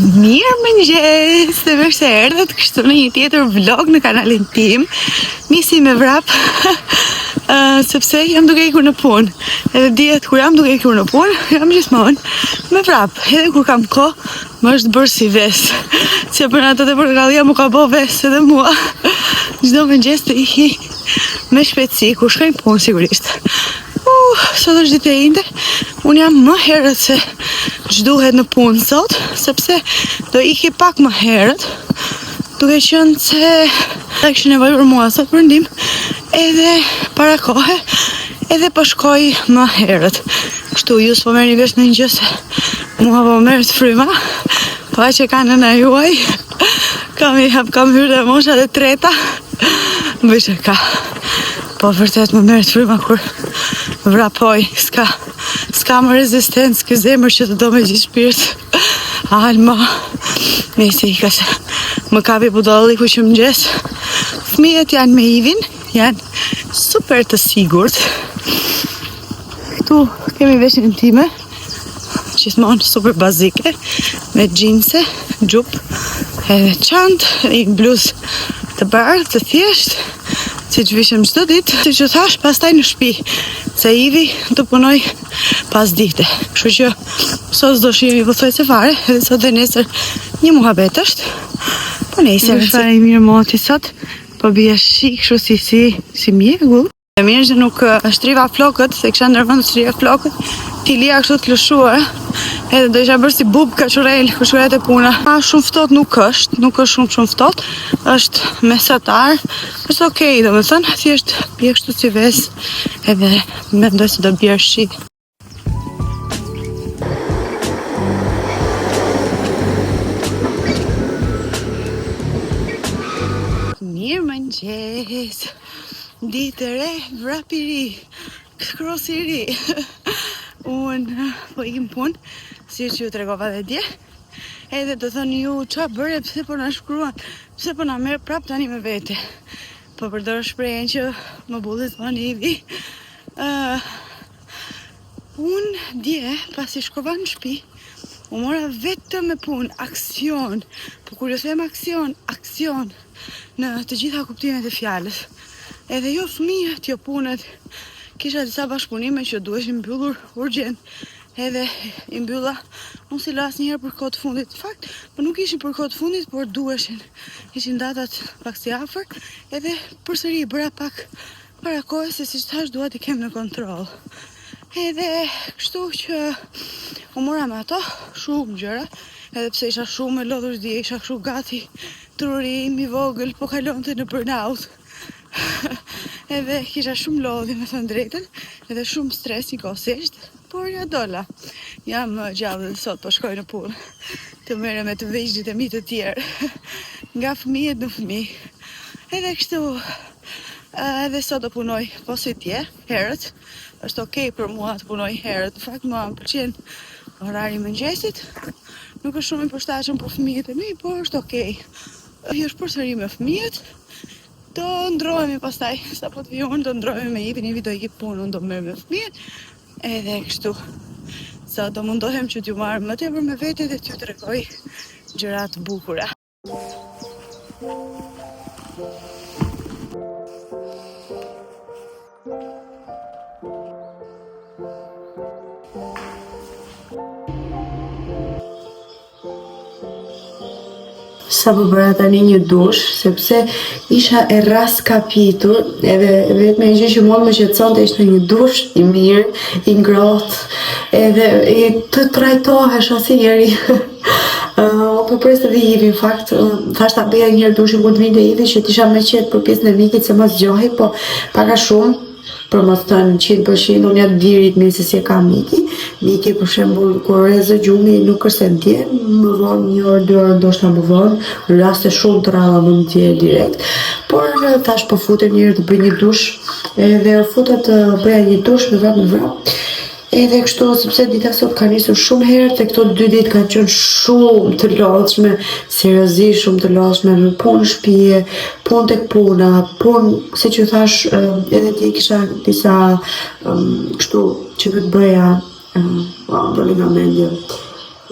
Mirë mëngjes, dhe mirë se erdhët kështu në një tjetër vlog në kanalin tim. Nisi me vrap, sepse jam duke ikur në punë. Edhe dihet kur jam duke ikur në punë, jam gjithmonë me vrap. Edhe kur kam kohë, më është bërë si vesë. Që për në ato të portokallia mu ka bo vesë edhe mua. Çdo mëngjes të ihi me shpejtësi, kur shkojnë punë sigurisht. Sot është ditë e inde, unë jam më herët se ç'duhet në punë sot, sepse do iki pak më herët, duke qenë se kishte nevojë për mua sot për ndihmë, edhe para kohe, edhe po shkoj më herët. Kështu ju s'po merrni vesh në një gjë se mua po merret fryma, pa që ka nëna juaj, kam hyrë dhe mosha dhe treta, bëjshë ka. Po vërtet më merret fryma kur vrapoj, s'ka më rezistencë, ky zemër që të do me gjithë shpirt. Alma, nëse i ka se më kapi budolli ku që mëngjes. Fëmijët janë me Ivin, janë super të sigurt. Këtu kemi veshin time, gjithmonë super bazike, me xhinse, xhup, edhe çantë, një bluzë të bardhë, të thjeshtë, si që vishëm çdo ditë, si që thash, pastaj në shtëpi, se Ivi të punoj pas dite. Kështu që sot s'do shihemi pothuaj se fare, edhe sot dhe nesër një muhabet është. Po nesër është fare i mirë moti sot, po bie shi kështu si mjegull. E mirë që nuk shtriva flokët, se kisha ndërmend të shtriva flokët, ti lija kështu të lëshuar, edhe do isha bërë si bub kaçurel, kur shkoja te puna. Shumë ftohtë nuk është shumë ftohtë, është mesatar, është okay, domethënë, thjesht bie kështu si vesë, edhe mendoj se do bjerë shi. Mirë mëngjes, ditë e re, vrap i ri, kros i ri. Unë po ikim punë, si që ju tregova dhe dje. Edhe do thoni ju, qa bërë, pse po na shkruan, pse po na merr prap tani me vete. Po përdor shprehjen që më bullit më Ivi. Unë dje, pasi shkova në shtëpi, u mora vetëm me punë, aksion. Po kur ju them aksion, në të gjitha kuptimet e fjalës. Edhe jo fëmijët, jo punët. Kisha disa bashkëpunime që duheshin mbyllur urgjent, edhe I mbylla unë si las njëherë për kohë të fundit. Në fakt, po nuk ishin për kohë të fundit, por duheshin. Ishin datat pak si afër, edhe përsëri bëra pak para kohës se siç thash dua t'i kem në kontroll. Edhe kështu që u mora me ato shumë gjëra, edhe pse isha shumë e lodhur dje, isha kështu gati trurim I vogël, po kalonte në burnout. Edhe kisha shumë lodhje me thënë drejtën, edhe shumë stres njëkohësisht, por ja dola. Jam gjallë dhe sot po shkoj në punë, të merrem me të veçjit e mi të tjerë, nga fëmijët në fëmijë. Edhe kështu, edhe sot do punoj po si tje, herët, është okay për mua të punoj herët. Në fakt mua më pëlqen orari I mëngjesit, nuk është shumë I përshtatshëm për fëmijët e mi, por është okay. Është përsëri me fëmijët. Do ndrohemi pastaj, sa po të vijon, do ndrohemi me Ivin, Ivi do I punë, unë do merr me fëmijët. Edhe kështu. Sa do mundohem që t'ju marr më tepër me vete dhe t'ju tregoj gjëra të bukura. Sa po bëra tani një dush, sepse isha e raskapitur, edhe vetëm gjë që mua më qetësonte ishte një dush I mirë, I ngrohtë, edhe të trajtohesh asnjëri. Po pres të vi Ivi, në fakt, thash ta bëja një herë dushin kur të vinte Ivi që t'isha më qetë për pjesën e mikit se mos zgjohej, po pak a shumë, për mos thënë 100%, unë ja di ritmin se si e ka Miki. Miki, për shembull, kur rrezë gjumi, nuk është se ndjen, më vonë 1 orë, 2 orë, ndoshta më vonë, në raste shumë të rralla më ndjen direkt. Por thash po futem një herë të bëj një dush, edhe futa të bëja një dush me vrap. Edhe kështu, sepse dita sot ka nisur shumë herët, e këto 2 ditë kanë qenë shumë të lodhshme, seriozisht shumë të lodhshme, me punë shtëpie, punë tek puna, punë, siç ju thash, edhe ti kisha disa kështu që do të bëja, do nga mendje.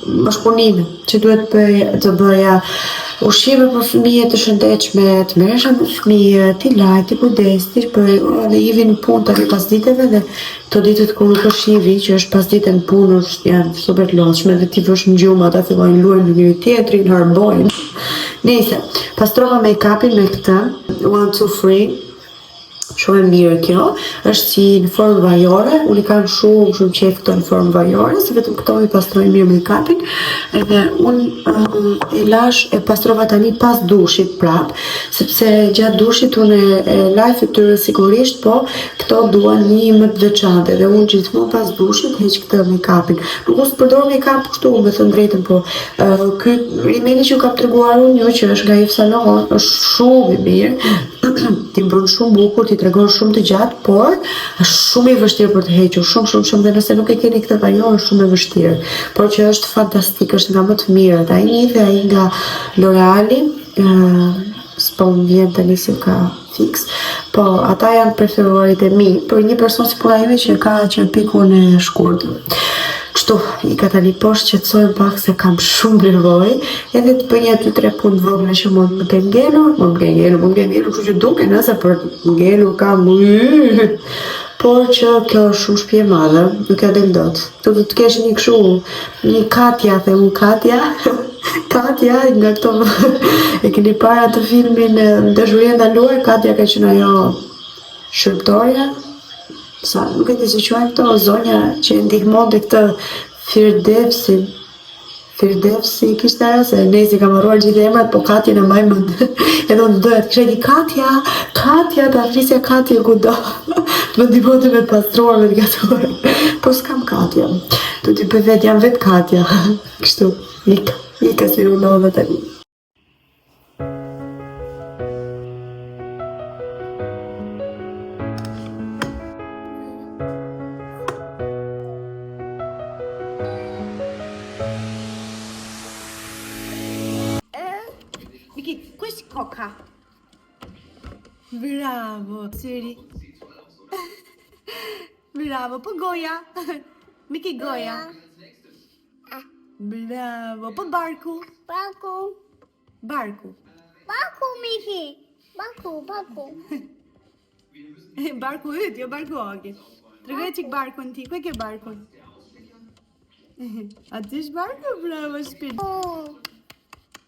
bashkëpunime që duhet të bëja ushqime për fëmijë të shëndetshme, të merresha me fëmijë, t'i laj, t'i kujdes, t'i bëj, dhe i vin punë tani pas ditëve dhe të ditët kur nuk është shivi, që është pas ditën punë, janë super lodhshme dhe ti vësh në gjumë, ata fillojnë luajnë me njëri tjetrin, harbojnë. Nëse, pastrova make-upin me këtë, 1, 2, 3. Shumë e mirë kjo, është si në formë vajore, unë i kam shumë qejf këto në formë vajore, se vetëm këto i pastroj mirë make-upin, edhe unë e lash e pastrova tani pas dushit prap, sepse gjatë dushit unë e laj fytyrën sigurisht, po këto duan një më të veçantë, dhe unë gjithmonë pas dushit heq këtë make-upin. Nuk unë përdor make-up kështu, me thënë drejtën, po ky rimeli që u kam treguar unë ju që është nga Yves Saint Laurent, është shumë i mirë, ti mbron shumë bukur, ti tregon shumë të gjatë, por është shumë i vështirë për të hequr, shumë dhe nëse nuk e keni këtë vajor, është shumë e vështirë, por që është fantastik, është nga më të mirët. Ai një dhe ai nga L'Oreali, s'po më vjen tani se ka fix, po ata janë preferuarit e mi, për një person si puna ime që ka që pikun e shkurtër. Kështu, i ka tani poshtë qetësojmë pak se kam shumë nevojë, edhe të bëj 2-3 punë vogla që mund më ke ngelur, kështu që duke nëse për ngelur kam por që kjo është shumë shtëpi e madhe, nuk ja del dot. Tu do të kesh një kështu, një Katja, themu Katja, Katja nga këto e keni parë atë filmin Dashuria e ndaluar, Katja ka qenë ajo shërptorja. Sa, nuk e di si quajnë këto, zonja që e ndihmonte këtë Firdevsi kishte ajo, se ne si kam harruar gjithë emrat, po Katja në maj mend. Edhe unë doja të kisha di Katja, ta flisja Katja kudo. Të më ndihmonte me pastruar, me të gatuar. Po s'kam Katja. Do t'i bëj vetë, jam vetë Katja. Kështu, ika si rundodhe tani. Koka. Bravo, Siri. Bravo, po goja. Miki goja. Bravo, po barku. Barku, Miki. Barku. Barku yt, jo barku ogi. Tregoj çik barkun ti, ku e ke barkun? A ti është barku? Bravo, shpirt.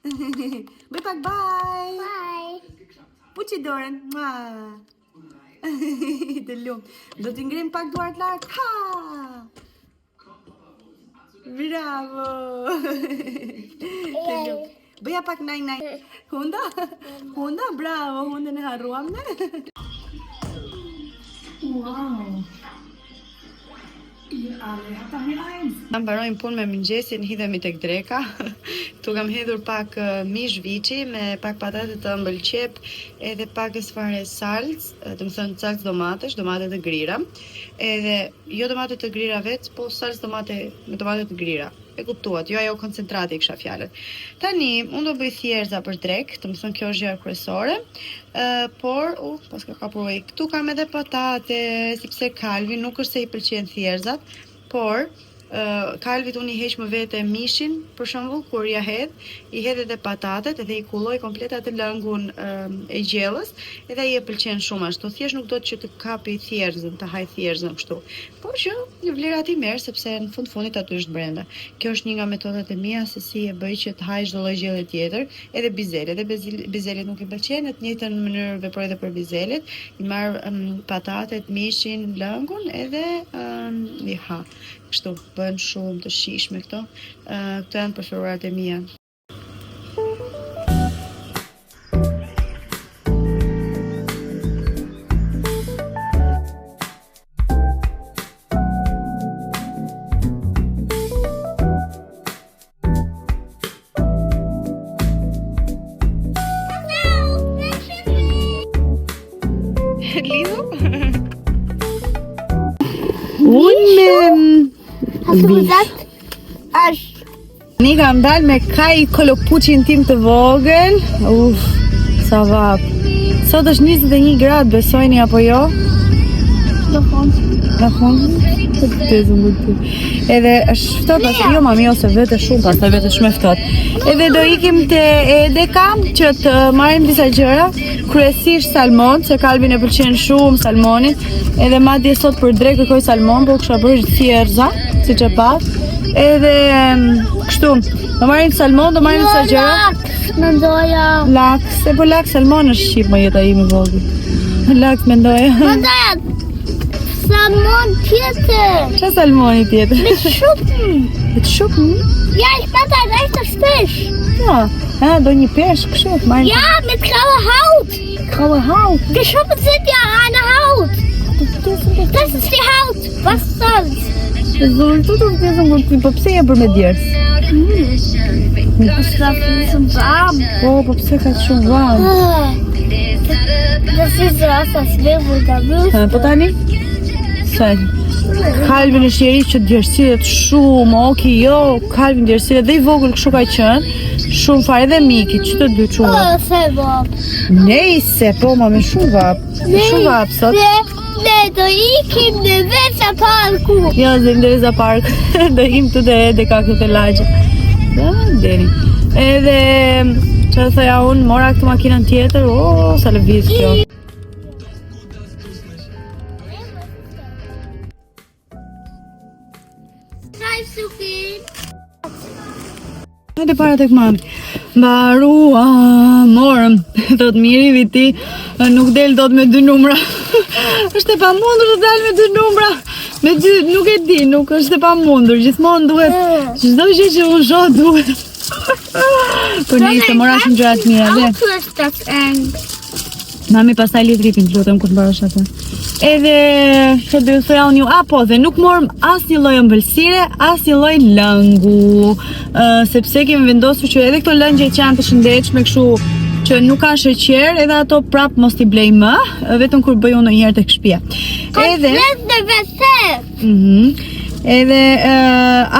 Bëj pak bye. Puçi dorën. Të lumë. Do t'i ngrim pak duart lart. Ha! Bravo. Të lumë. Bëja pak naj. Hunda, bravo. Hundën e harruam ne. Wow. Mbarojmë punë me mëngjesin, hidhemi tek dreka. Tu kam hedhur pak mish viçi me pak patate të ëmbël qep, edhe pak fare salcë, do të thënë salcë domate të grira. Edhe jo domate të grira vetë, po salcë domate me domate të grira. E kuptuat, jo ajo koncentrati kisha fjalën. Tani, unë do bëj thjerza për drek, të më thënë kjo është gjëra kryesore, por, pas ka kapur ujë, këtu kam edhe patate, sepse Kalvi nuk është se i pëlqen thjerzat, por Kalvit unë i heq më vete mishin, për shembull, kur ja hedh, i hedh edhe patatet, edhe i kulloj komplet atë lëngun e gjellës, edhe ai e pëlqen shumë ashtu. Thjesht nuk do që të kapi thjerzën, të haj thjerzën kështu. Por që një vlerat i merr, sepse në fundit aty është brenda. Kjo është një nga metodat e mia se si e bëj që të haj çdo lloj gjelle tjetër, edhe bizelet. Edhe bizelet nuk i pëlqen, në të njëjtën mënyrë veproj edhe për bizelet. I marr patatet, mishin, lëngun edhe i ha. Kështu, bën shumë të shishme këto. Këto janë preferuarat e mia. Lidhu? Një kam dalë me kaj kolopuqin tim të vogël. Sa vap. Sot është 21 gradë, besojni apo jo? Në fund. Edhe është ftohtë pas jo mami ose vetë shumë, pastaj vetë shumë ftohtë. Edhe do ikim te Edeka që të marrim disa gjëra, kryesisht salmon, se Kalbin e pëlqen shumë salmonin. Edhe madje sot për dre kërkoj salmon, po kisha bërë thjerza, siç e pa. Edhe kështu, do marrim salmon, do marrim disa gjëra. Mendoja. Laks, e po laks salmon është shqip më jeta ime vogël. Laks mendoja. Mendoja. Salmon tjetër. Çfarë salmoni tjetër? Me shumë. Me shumë? Ja, ich ben ein echter Fisch. Ja, do një peshk, kështu, marrim. Ja, mit grauer Haut. Graue Haut. Geschoppen sind ja eine Haut. Das ist die Haut. Was sonst? Zoltu të vëzën kur po pse e bër me djers? Das ist ein bisschen warm. Po pse ka shumë varm? Das ist so, als wäre wohl da Wüste. Po tani? Saj. Kalbin është njeri që djersiret shumë, oki jo, Kalbin djersiret dhe I vogël kështu ka qenë, shumë fare dhe Miki, që të dy qumë. Se vap. Nejse, po ma me shumë vap, shumë vap sot. Ne do ikim në Vesa Parku. Jo, zim dhe Vesa Park, do im të dhe ka këtë lagje. Da, deri. Edhe, që dhe thoja unë, mora këtë makinën tjetër, sa lëviz kjo. Hajde para tek mami. Mbarua, morëm. Thot miri viti, nuk del dot me 2 numra. Është e pamundur të dal me 2 numra. Me 2, nuk e di, nuk është e pamundur. Gjithmonë duhet, çdo gjë që unë shoh duhet. Po nejse, mora shumë gjëra të mira, dhe. Mami pastaj li tripin, lutem kur të mbarosh atë. Edhe që do të thoja unë ju, po dhe nuk morëm asnjë lloj ëmbëlsire, asnjë lloj lëngu, sepse kemi vendosur që edhe këto lëngje që janë të shëndetshme kështu që nuk kanë sheqer, edhe ato prap mos t'i blej më, vetëm kur bëj unë ndonjëherë tek shtëpia. Edhe edhe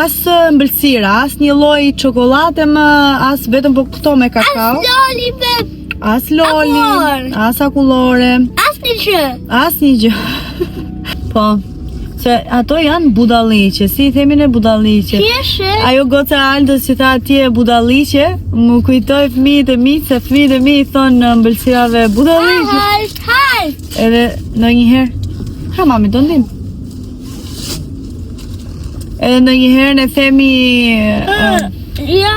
as ëmbëlsira, as një lloj çokolade më, as vetëm po këto me kakao. As loli, as akullore. Asnjë gjë. Po. Se ato janë budalliqe, si I themin e budalliqe. Ajo goca Aldës që tha atje e budalliqe, më kujtoj fëmijët e mi, se fëmijët e mi I thonë ëmbëlsirave budalliqe. Edhe ndonjëherë, ha mami, do ndim. Edhe ndonjëherë ne themi Ja,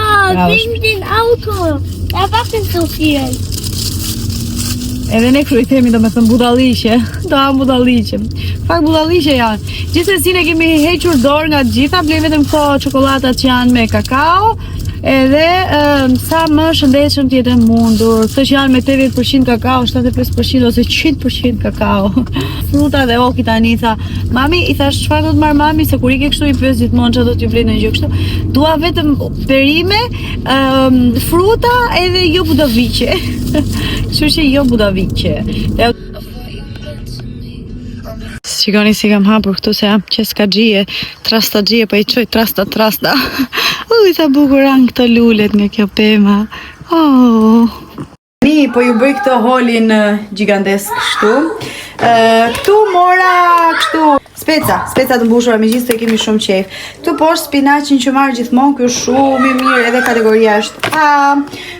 wegen den Auto. Da waffen so viel. Edhe ne kështu I themi do me thëmë budalliqe, do ha budalliqe. Fakt budalliqe janë. Gjithsesi ne kemi hequr dorë nga gjitha, blej vetëm këto çokoladat që janë me kakao, edhe sa më shëndetshëm të jetë mundur. Këto që janë me 80% kakao, 75% ose 100% kakao. Fruta dhe oki tani tha, mami, I thash çfarë do të marr mami, se kur I ke kështu I pyes gjithmonë çfarë do t'ju blej në gjë kështu. Dua vetëm perime, fruta edhe jo budaviqe. Kështu që jo budaviqe. Shikoni si kam hapur këtu se jam qeskaxhie, trastaxhie, po I çoj trasta. Uj, sa bukur janë këto lulet nga kjo pema. Oh. Ni po ju bëj këtë holin gigantesk kështu. Këtu mora kështu speca të mbushura, megjithëse se kemi shumë qejf. Këtu poshtë spinaqin që marr gjithmonë, ky është shumë I mirë, edhe kategoria është A.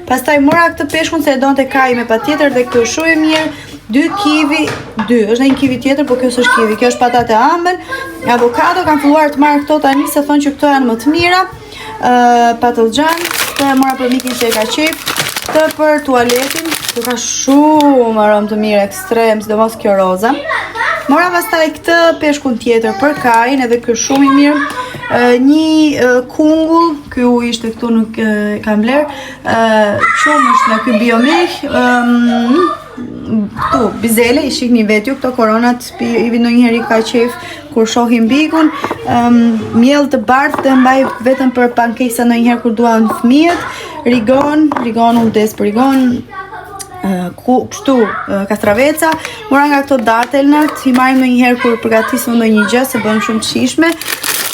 Pastaj mora këtë peshkun se e donte Kai me patjetër dhe ky është shumë I mirë. 2 kiwi, është një kiwi tjetër, po kjo s'është kiwi, kjo është patate ëmbël. Avokado, kam filluar të marr këto tani se thonë që këto janë më të mira. Patlıcan, këtë e mora për Mikin që e ka qef. Këtë për tualetin, kjo ka shumë aromë të mirë, ekstrem, sidomos kjo roza. Mora pastaj këtë peshkun tjetër për Kain, edhe kjo shumë I mirë. Një kungull, kjo ishte këtu nuk kam bler. Shumë është në ky biomilk. Këtu, bizele, I shikni vetë ju, këto koronat I vi ndonjëherë I ka qef kur shohim bikun. Miell të bardhë të mbaj vetëm për pankesa ndonjëherë kur duan fëmijët. Rigon unë des për rigon. Kështu kastraveca. Mora nga këto datelnat, I marrim ndonjëherë kur përgatisim ndonjë gjë se bën shumë të shijshme.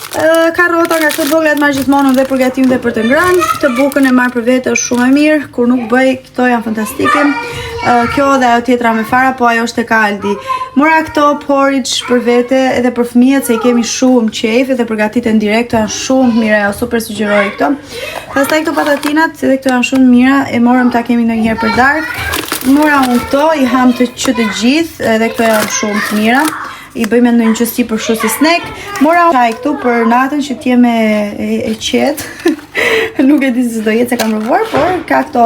Karrota nga këto vogla të marr gjithmonë dhe përgatim dhe për të ngrënë. Këtë bukën e marr për vete është shumë e mirë, kur nuk bëj, këto janë fantastike. Kjo dhe ajo tjetra me fara, po ajo është e Aldi. Mora këto porridge për vete edhe për fëmijët se I kemi shumë qejf edhe përgatiten direkt, janë shumë mira, ajo super sugjeroj këto. Pastaj këto patatinat, edhe këto janë shumë mira, e morëm ta kemi ndonjëherë për darkë. Mora unë këto, I ham të gjithë, edhe këto janë shumë të mira. I bëjmë në një qësi për shu si snack. Mora unë këtu për natën që t'jeme e qetë. Nuk e di se do jetë se kam provuar, por ka këto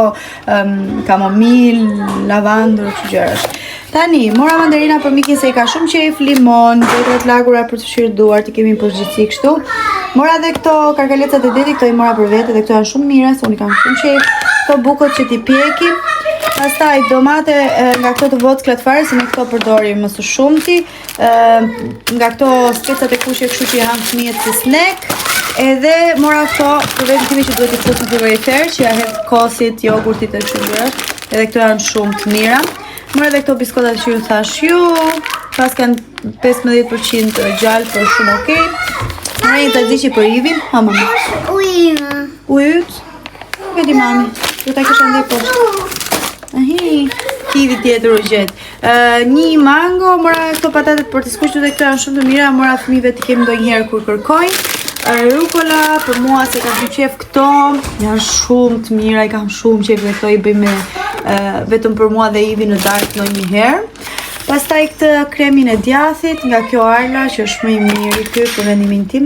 kamomil, lavandër, që gjërash. Tani, mora mandarina për mikin se I ka shumë qejf, limon, vetrat lagura për të fshirë duart, I kemi përgjithësi kështu. Mora dhe këto karkalecat e deti, këto I mora për vete dhe këto janë shumë mira, se unë I kam shumë qejf. Këto bukët që t'i pjekim. Pastaj domate nga këto të vocklat fare, se ne këto përdorim më së shumti. Nga këto specat e kushje kështu që janë fëmijët si snack. Edhe mora këto për vetë kimi që duhet I fut në frigorifer, që ja hedh kosit, jogurtit e kështu gjërash. Edhe këto janë shumë të mira. Mora edhe këto biskotat që ju thash ju, pas kanë 15% gjallë, për shumë okej. Mora një taziqi për Ivin, ha mami. Ujët? Vedi mami, du ta kisha ndaj poshtë. Kivi tjetër u gjetë. Një mango, mora këto patatet për të skuqtur dhe këto janë shumë të mira, mora fëmijëve të kemi ndonjëherë kur kërkojnë. Rucola, për mua se kam shumë qef këto, janë shumë të mira, I kam shumë qef dhe këto I bëjmë vetëm për mua dhe Ivi në darkë ndonjëherë. Pastaj këtë kremin e djathit nga kjo Arla që është më I miri ky për vendimin tim.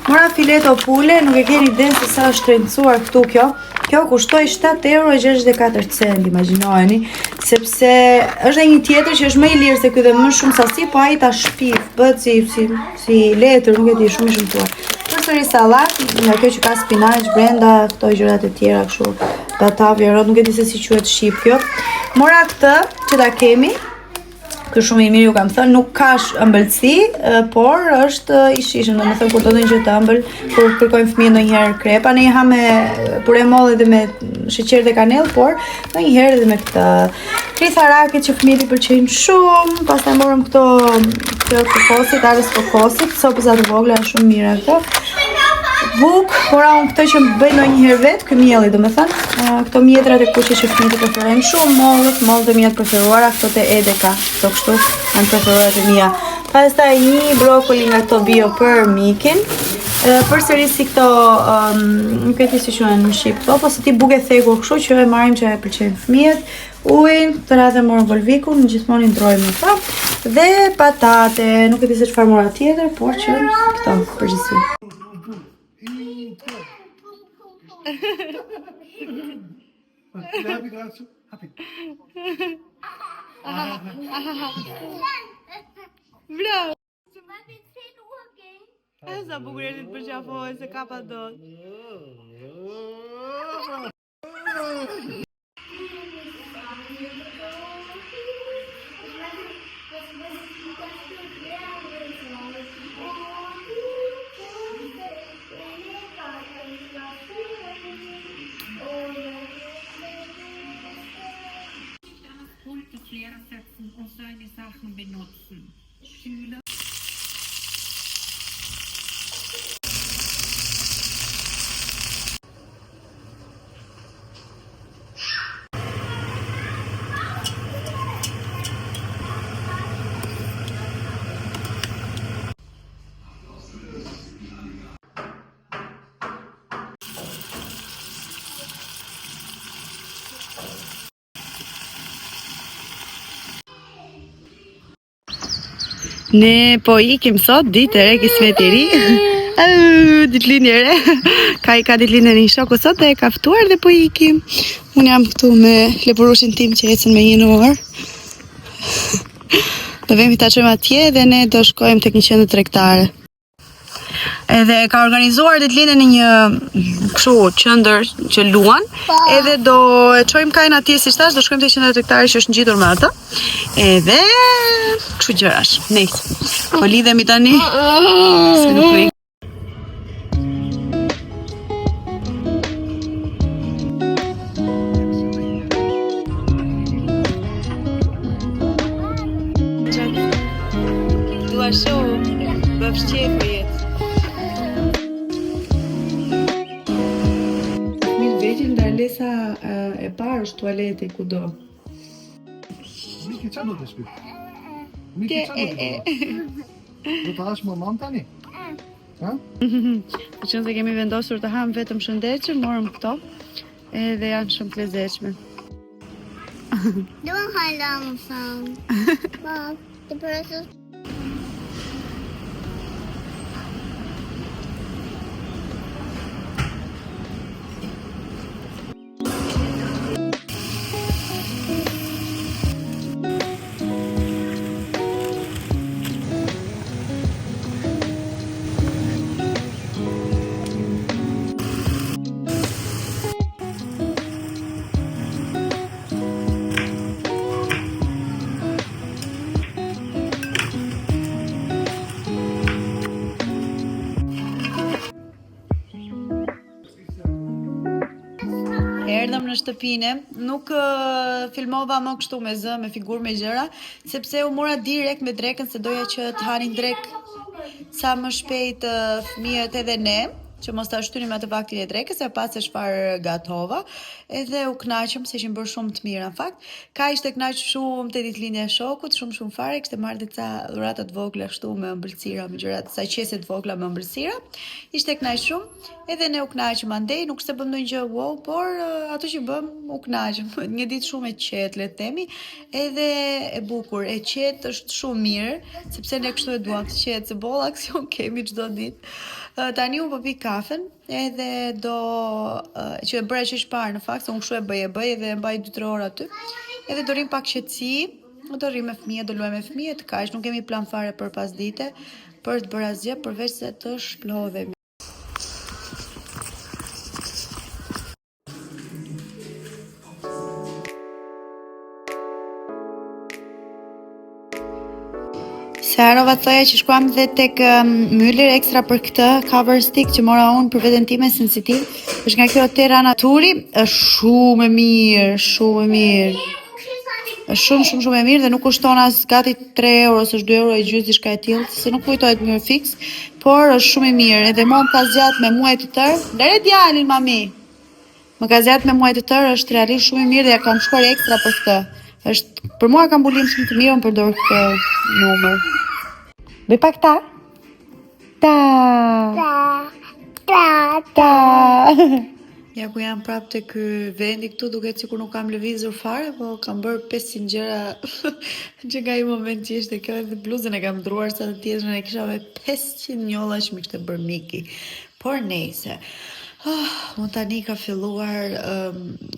Mora fileto pule, nuk e keni iden se sa është rëndësuar këtu kjo. Kjo kushtoi 7,64 €, imagjinojeni, sepse është një tjetër që është më I lirë se ky dhe më shumë sasi, po ai ta shpif, bëhet si letër, nuk e di, shumë I shëmtuar. Përsëri sallat, nga kjo që ka spinaq brenda, këto gjërat e tjera kështu, batavje, rrot, nuk e di se si quhet shqip kjo. Mora këtë që ta kemi. Kë shumë I mirë ju kam thënë, nuk ka ëmbëlsi, por është I shishëm, domethënë kur do të gjë të ëmbël, kur kërkojmë fëmijë ndonjëherë krepa, ne I ha me pure molle dhe me sheqer dhe kanellë, por ndonjëherë edhe me këtë kritharake që fëmijët I pëlqejnë shumë. Pastaj morëm këto kokosit, arës kokosit, sopëza të vogla janë shumë mira këto. Buk, mora unë këtë që më bëj ndonjëherë vetë, ky mielli domethënë. Këto mjetrat e kuqe që fëmijët I preferojnë shumë, mollët e mia të preferuara, këto të Edeka, këto kështu janë preferuarat e mia. Pastaj një brokoli nga këto bio për mikin. Përsëri si këto, nuk e di si quhen në shqip këto, po si ti buke thekur kështu që e marrim që e pëlqejnë fëmijët. Ujin, të radhe morën volvikun, gjithmonë I ndrojmë këto. Dhe patate, nuk e di se çfarë mora tjetër, por që këto përgjithësi. Bravo! Sa bukur e të përqafohet se ka pa dot. Lehrersetzen und seine Sachen benutzen. Schüler. Ne po ikim sot ditë e re kismet I ri. Ditëlindje e re. Ka ditëlindjen e një shoku sot dhe e ka ftuar dhe po ikim. Unë jam këtu me lepurushin tim që ecën me 1 orë. Do vemi ta çojmë atje dhe ne do shkojmë tek një qendër tregtare. Edhe ka organizuar ditëlindjen në një kështu qendër që luan, edhe do e çojmë kajnë atje si thash, do shkojmë te qendra tregtare që është ngjitur me atë. Edhe kështu gjërash. Nice. Po lidhemi tani. Se nuk vjen. Dua shumë, bëfshqe për jetë. e parë është tualeti kudo. Miki, çfarë do të shpit? Miki, çfarë do të bëj? Do të hash më mam tani? Ha? Për qënë se kemi vendosur të ham vetëm shëndetshëm, morëm këto, edhe janë shumë të lezetshme. Don't hold on phone. Mom, the person. Erdhëm në shtëpinë, nuk filmova më kështu me zë, me figurë, me gjëra, sepse u mora direkt me drekën se doja që të hanin drek sa më shpejt fëmijët edhe ne, që mos ta shtynim atë vaktin e drekës, e pas se çfarë gatova, edhe u kënaqëm se ishin bërë shumë të mira në fakt. Ka ishte kënaq shumë te ditëlindja e shokut, shumë fare, kishte marrë ca dhurata të vogla kështu me ëmbëlsira, me gjëra, sa qese të vogla me ëmbëlsira. Ishte kënaq shumë, edhe ne u kënaqëm andej, nuk se bëm ndonjë gjë wow, por ato që bëm u kënaqëm. Një ditë shumë e qetë, le të themi, edhe e bukur, e qetë është shumë mirë, sepse ne kështu e duam të qetë, se bolla aksion kemi çdo ditë. Tani unë po pi kafen, edhe do që e bëra që parë në fakt, se unë kështu e bëj edhe mbaj 2-3 orë aty. Edhe do rrim pak qetësi, do rrim me fëmijët, do luajmë me fëmijët, kaq, nuk kemi plan fare për pasdite, për të bërë asgjë përveç se të shplodhemi. Se harova thoja që shkuam dhe tek Müller ekstra për këtë cover stick që mora unë për veten time sensitiv. Është nga kjo Terra Naturi, është shumë e mirë, shumë e mirë. Është shumë e mirë dhe nuk kushton as gati 3 euro ose 2 euro e gjysmë diçka e tillë, se nuk kujtohet mirë fiks, por është shumë e mirë. Edhe mua më ka zgjat me muaj të tërë. Lëre djalin mami. Më ka zgjat me muaj të tërë, është realisht shumë e mirë dhe ja kam shkuar ekstra për këtë. Është për mua ka mbulim shumë të mirë, unë përdor këtë numër. Bëj pak ta. Ja ku jam prapë të ky vendi këtu, duket sikur nuk kam lëvizur fare, po kam bërë 500 gjëra që nga i moment që ishte kjo, edhe bluzën e kam ndruar sa të tjetrën e kisha me 500 njolla që mi kishte bërë Miki. Por nejse. Unë tani ka filluar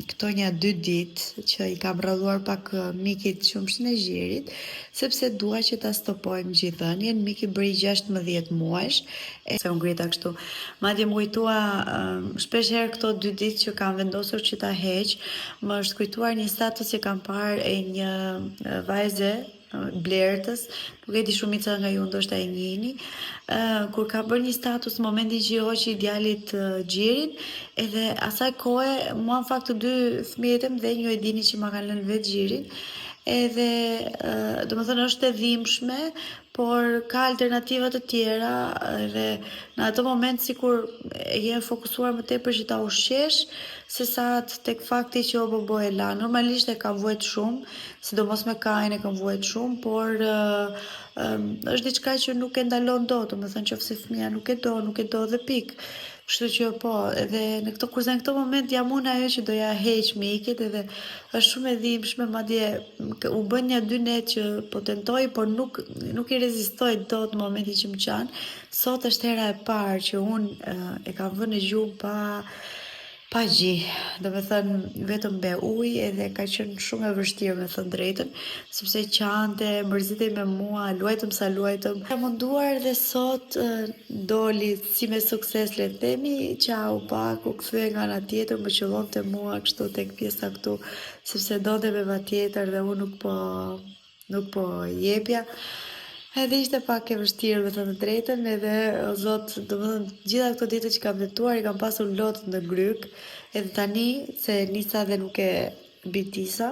këto një 2 ditë që i kam radhuar pak Mikit qumshin e gjirit, sepse dua që ta stopojmë gjithënien. Miki bëri 16 muajsh, se unë grita kështu. Madje më kujtua shpesh herë këto 2 ditë që kam vendosur që ta heq, më është kujtuar një status që kam parë e një vajze Blertës, nuk e di shumica nga ju ndoshta e njihni, kur ka bërë një status në momentin që i hoqi djalit gjirin, edhe asaj kohe mua në fakt të 2 fëmijët e mëdhenj ju e dini që ma kanë lënë vetë gjirin, edhe domethënë është e dhimbshme, por ka alternativa të tjera, edhe në ato moment sikur je fokusuar më tepër që ta ushqesh, se sa tek fakti që o bobo e la. Normalisht e ka vuajt shumë, sidomos me Kain e ka vuajt shumë, por është diçka që nuk e ndalon dot, domethënë nëse fëmia nuk e do dhe pikë. Kështu që po, edhe në këto moment jam unë ajo që doja heq Mikit, edhe është shumë e dhimbshme, madje u bën një 2 net që po tentoj, por nuk i rezistoj dot në momentin që më qanë. Sot është hera e parë që unë e kam vënë në gjumë pa gji, do me thënë vetëm me ujë, edhe ka qenë shumë e vështirë me thënë drejtën, sepse qante, mërzitej me mua, luajtëm sa luajtëm. Ka munduar dhe sot doli si me sukses le të themi, qau pak, u kthye nga ana tjetër, më qëllonte mua kështu tek pjesa këtu, sepse donte me patjetër dhe unë nuk po jepja. Edhe ishte pak e vështirë me thënë drejtën, edhe o zot, domethënë gjitha këto ditë që kam vetuar i kam pasur lot në gryk, edhe tani se nisa dhe nuk e bitisa,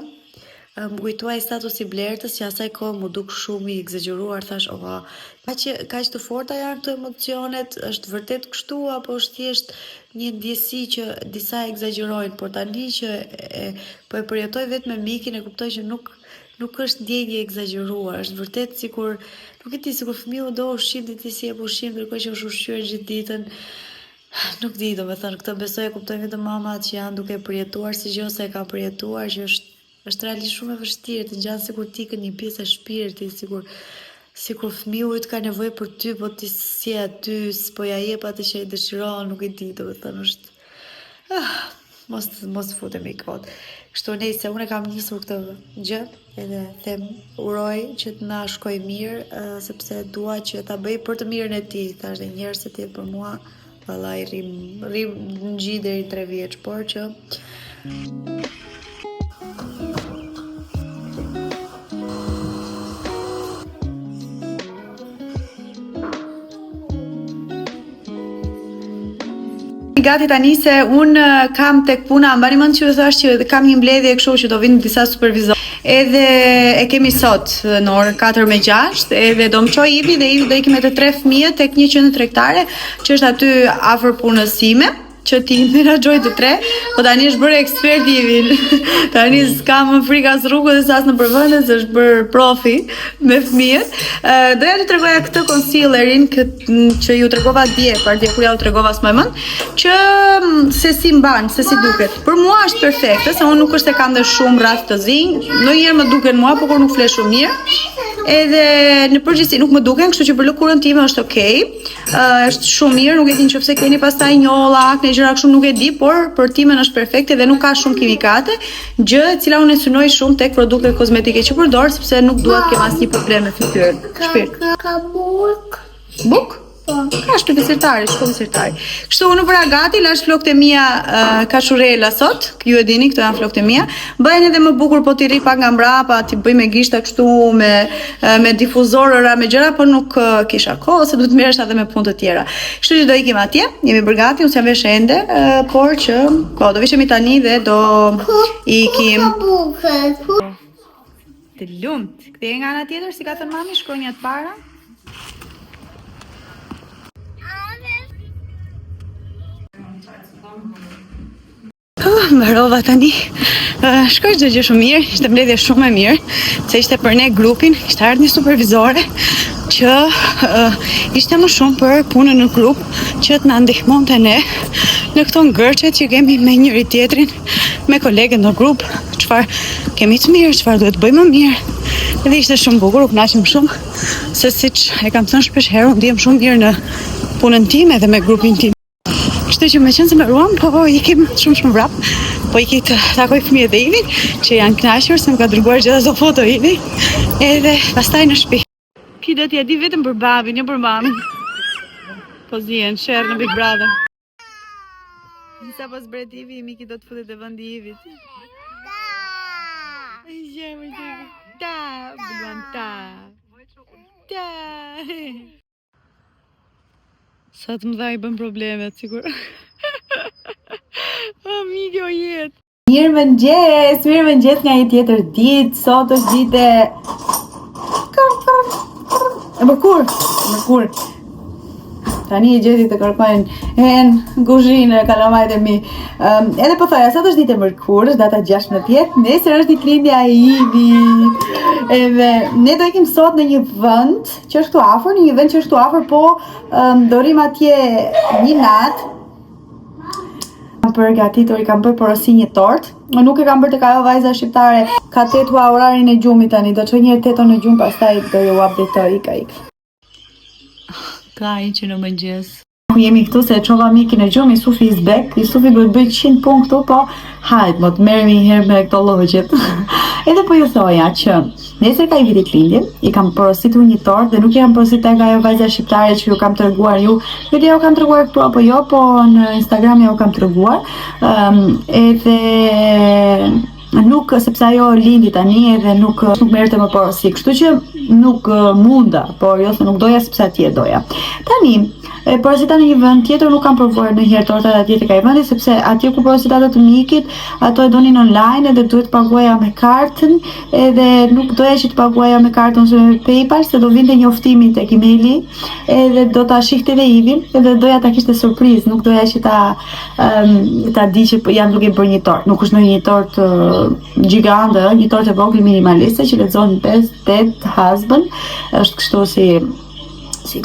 më kujtuaj statusi Blertës që asaj kohë më duk shumë i egzageruar, thash, oha, kaq të forta janë këto emocionet, është vërtet kështu apo është thjesht një ndjesi që disa egzagerojnë, por tani që po e përjetoj vetë me mikin e kuptoj që nuk është ndjenjë egzageruar, është vërtet sikur, nuk e di, sikur fëmiu do ushqim dhe ti si jep ushqim, ndërkohë që është ushqyer gjithë ditën. Nuk di, domethënë këtë besoj e kuptoj vetëm mamat që janë duke përjetuar si gjë se e kanë përjetuar, që është realisht shumë e vështirë, të ngjan sikur tikën një pjesë e shpirtit, sikur fëmiu yt ka nevojë për ty, po ti si aty, s'po ja jep atë që ai dëshiron, nuk e di, domethënë është mos futemi kot. Kështu nejse, unë kam nisur këtë gjë, edhe them uroj që të na shkoj mirë, sepse dua që ta bëj për të mirën e tij, thash dhe njerëz se ti për mua, vallai rrim në gjë deri 3 vjeç, por që Gati tani se unë kam tek puna, mbani mend që thash që kam një mbledhje kështu që do vinë disa supervizor. Edhe e kemi sot në orën 4:06, edhe do më çoj Ivi dhe Ivi do ikim me të 3 fëmijët tek një qendër tregtare që është aty afër punës sime, që ti menaxhoj të 3, po tani është bërë ekspert Ivi. Tani s'ka më frikë as rrugës as në përvendës, është bërë profi me fëmijët. Doja t'ju tregoja këtë concealerin që ju tregova dje kur ja u tregova s'më mend, që se si mban, se si duket. Për mua është perfekte, se unë nuk është se kam dhe shumë rrath të zinj, ndonjëherë më duken mua, por nuk fle shumë mirë. Edhe në përgjithësi nuk më duken, kështu që për lëkurën time është okay. Është shumë mirë, nuk e di nëse keni pastaj njolla, akne gjëra kështu nuk e di, por për timen është perfekte dhe nuk ka shumë kimikate, gjë e cila unë e synoj shumë tek produktet kozmetike që përdor, sepse nuk dua të kem asnjë problem me fytyrën. Shpirt. Ka buk? Buk? Ka shpirtë sirtari, shkollë sirtari. Kështu unë bëra gati, lash flokët e mia kashurela sot, ju e dini, këto janë flokët e mia. Bëhen edhe më bukur po t'i rri pak nga mbrapa, t'i bëj me gishta kështu, me difuzorëra, me gjëra, por nuk kisha kohë, se duhet merresh edhe me punë të tjera. Kështu që do ikim atje, jemi bërë gati, unë s'jam vesh ende, por që do vishemi tani dhe do ikim. Të lumt. Kthej nga ana tjetër, si ka thënë mami, shkoj atë para. Mbarova tani. Shkoj çdo gjë shumë mirë, ishte mbledhje shumë e mirë, se ishte për ne grupin, ishte ardhur një supervizore që ishte më shumë për punën në grup, që të na ndihmonte ne në këto ngërçet që kemi me njëri tjetrin, me kolegët në grup, çfarë kemi të mirë, çfarë duhet bëjmë më mirë. Edhe ishte shumë bukur, u kënaqem shumë, se siç e kam thënë shpesh herë, ndihem shumë mirë në punën time dhe me grupin tim. Kështu që me qenë se me ruam, po ikim shumë vrap, po iki të takoj fëmijët e Ivin, që janë kënaqur se më ka dërguar gjithë ato foto Ivi, edhe pastaj në shtëpi. Ki do t'ja di vetëm për babin, jo për mamin. Po zien, share në Big Brother. Disa pas bret Ivi, Miki do të futet e vendi Ivit. Ta, bëluan ta. Ta. Sa të mëdha i bën problemet, sigur. Miki o jetë. Mirëmëngjes nga një tjetër ditë, sot është ditë e mërkur. Tani e gjeti të kërkojnë në kuzhinë kalamajt e mi. Edhe po thoja, sot është ditë e mërkur, është data 16, nesër është ditëlindja e Ivit. Edhe ne do ikim sot në një vend që është këtu afër, në një vend që është këtu afër, po do rrim atje një natë. Kam përgatitur, i kam bërë porosi një tort. Unë nuk e kam bërë tek ajo vajza shqiptare, ka tetua orarin e gjumit tani, do çoj një teton në gjumë, pastaj do ju updatoj ik. Ka i që në mëngjes. Jemi këtu se e qova Mikin e gjumë, Isufi izbek, Isufi duhet bëjt 100 punë këtu, po hajt, më të merremi një herë me këto llogjet. Edhe po ju thoja që nesër ka i ditëlindje, i kam porositur një tort dhe nuk i kam porositur tek ajo vajza shqiptare që ju kam treguar ju. Video u kam treguar këtu apo jo, po në Instagram ja u kam treguar. Edhe nuk, sepse ajo lindi tani edhe nuk merrte më porosi, kështu që nuk munda, por jo se nuk doja sepse atje doja. Tani porosita në një vend tjetër nuk kam provuar ndonjëherë tortat atje tek ai vendi sepse atje ku porositatë të mikit ato e donin online edhe duhet të paguaja me kartën edhe nuk doja që të paguaja me kartën ose me PayPal se do vinte njoftimi tek emaili edhe do ta shihte dhe Ivin edhe doja ta kishte surprizë, nuk doja që ta di që jam duke bërë një tort. Nuk është ndonjë tort gjigante, një tort e vogël minimaliste që lexon 5-8 husband, është kështu si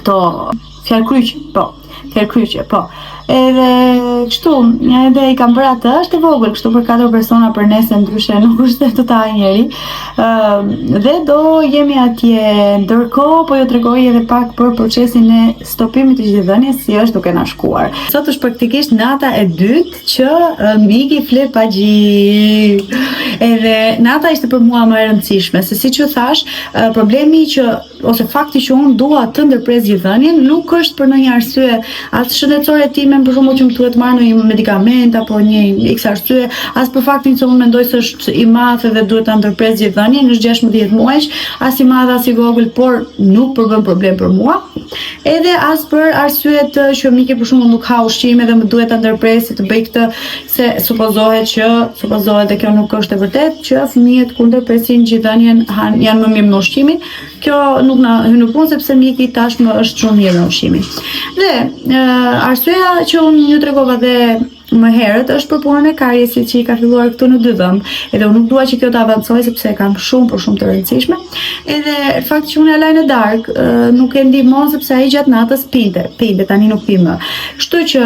këto fjalë kryqe, po. Edhe kështu, edhe I kam bërë atë, është e vogël, kështu për 4 persona për nesër ndryshe, nuk është të ta njeri. Dhe do jemi atje, ndërkohë po ju tregoj edhe pak për procesin e stopimit të gjithëdhënies si është duke na shkuar. Sot është praktikisht nata e dytë që miki fle pa gjë. Edhe nata ishte për mua më e rëndësishme, se siç ju thash, problemi ose fakti që unë dua të ndërpres gjithëdhënien nuk është për ndonjë arsye as shëndetësore time, për shembull që më duhet marrë një medikament apo një x arsye, as për faktin që unë mendoj se është I madh dhe duhet ta ndërpres gjithëdhënien, është 16 muajsh, as I madh as I vogël, por nuk përbën problem për mua. Edhe as për arsyet që miki për shembull nuk ha ushqime dhe më duhet ta ndërpresi të bëj këtë, se supozohet dhe kjo nuk është e vërtetë që fëmijët kur ndërpresin gjithëdhënien janë më mirë me ushqimin. Kjo nuk na hyn në punë sepse miki tashmë është shumë mirë me ushqimin. Dhe arsyeja që unë ju tregova dhe më herët është për punën e karjesit që I ka filluar këtu në 2 dhëmbë. Edhe unë nuk dua që kjo të avancojë sepse e kam shumë të rëndësishme. Edhe fakti që unë e laj në darkë nuk e ndihmon sepse ai gjatë natës pinte, tani nuk pi më. Kështu që